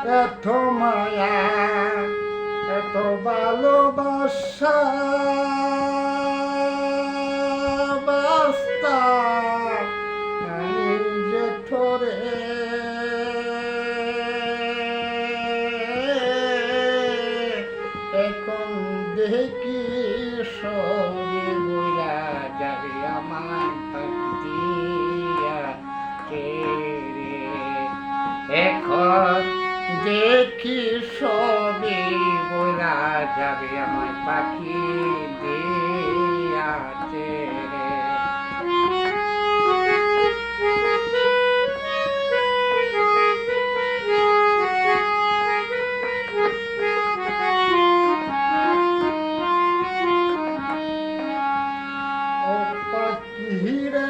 এত মায়া এত ভালোবাসা বাস্তাম আমি যে থরে এখন দেখি সবে বইলা যাবে আমার দিয়া রে এখন দেখি সবে বইলা যাবে আমার পাখি দিয়াছে রে। ও পাখি রে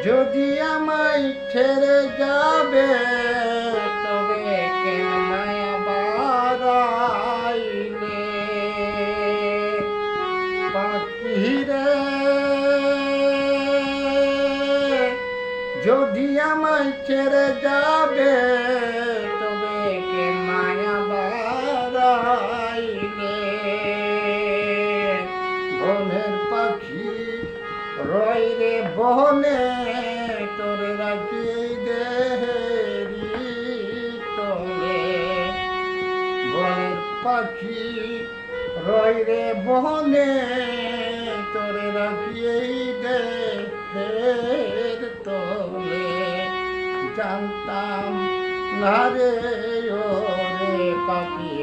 যদি আমায় ছেড়ে যাবে তবে কেন মায়া বাড়াইলে পাখি রে যদি আমায় ছেড়ে যাবে তবে কেন মায়া বাড়াইলে বনের পাখি রয় রে বনে তোরে রাখি দেহেরি তলে বনের পাখি রয় রে বনে তোরে রাখি দেহের তলে জানতাম না রে ও রে পাখি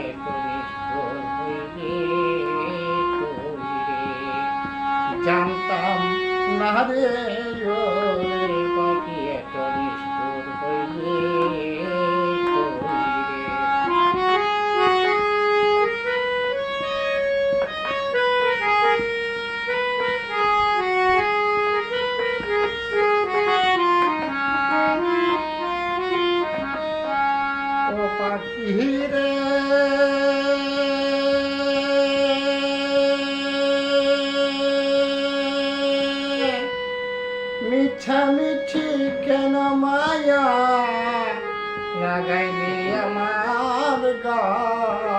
জানতাম না রে ও রে পাখি এত নিষ্ঠুর হইলে ও পাখি রে মিছামিছি কেন মায়া লাগাইলে আমার গায়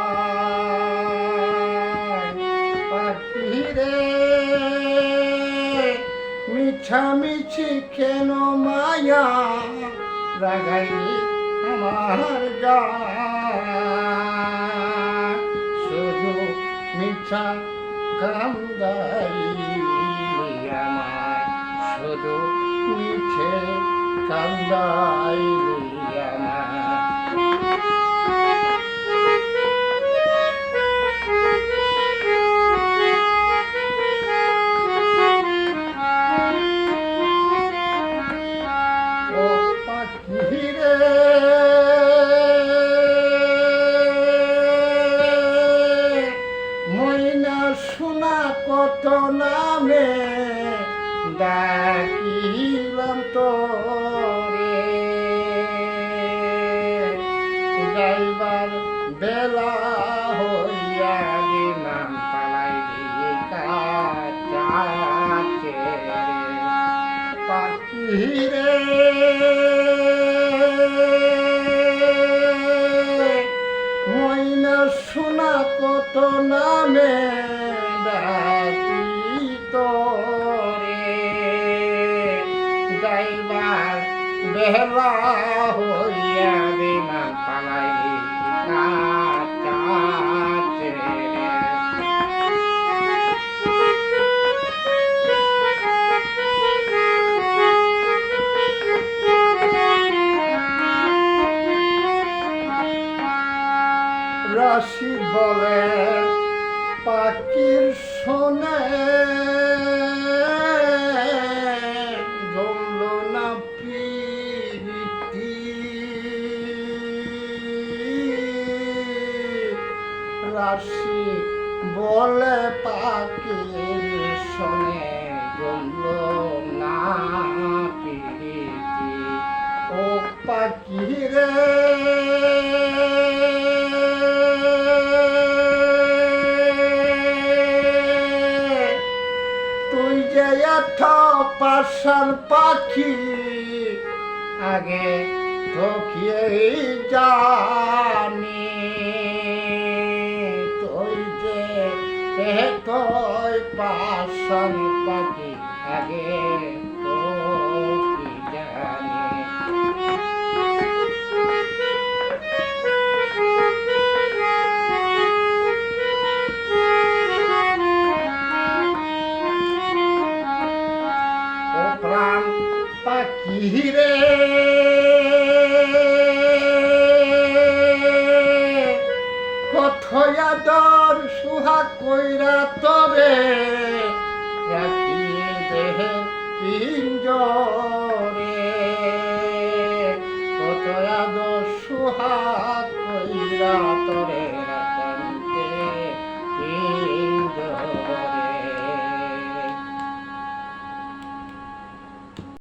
পাখি রে মিছামিছি কেন মায়া লাগাইলে আমার গায় শুধু মিছা কান্দাইলে আমায় শুধু মিছে কান্দাইলি আমার ও পাখি রে ময়না শোনা কত নামে ডাকিলাম তোরে যাইবার বেলা হইয়া দিলাম পালাইলি কাছে পাখি রে ময়না শোনা কত নামে ডাকি তোরে যাইবার বেলা হইয়া বিনা পালাইলি কাছে রাশি বলে পাখির শোনে জমল না প্রীতি রাশি বলে পাখির শোনে জমল না প্রীতি ও পাখি রে তুই যে এত পাষাণ পাখি আগে ঠকিয়েই জানি, তুই যে এতই পাষাণ পাখি আগে তো কি জানি। ও প্রাণ পাখি রে, কথই আদর সুহাগ কইরা তরে রাখিয়ে দেহে পিঞ্জরে, কত আদর সুহাগ কইরা তরে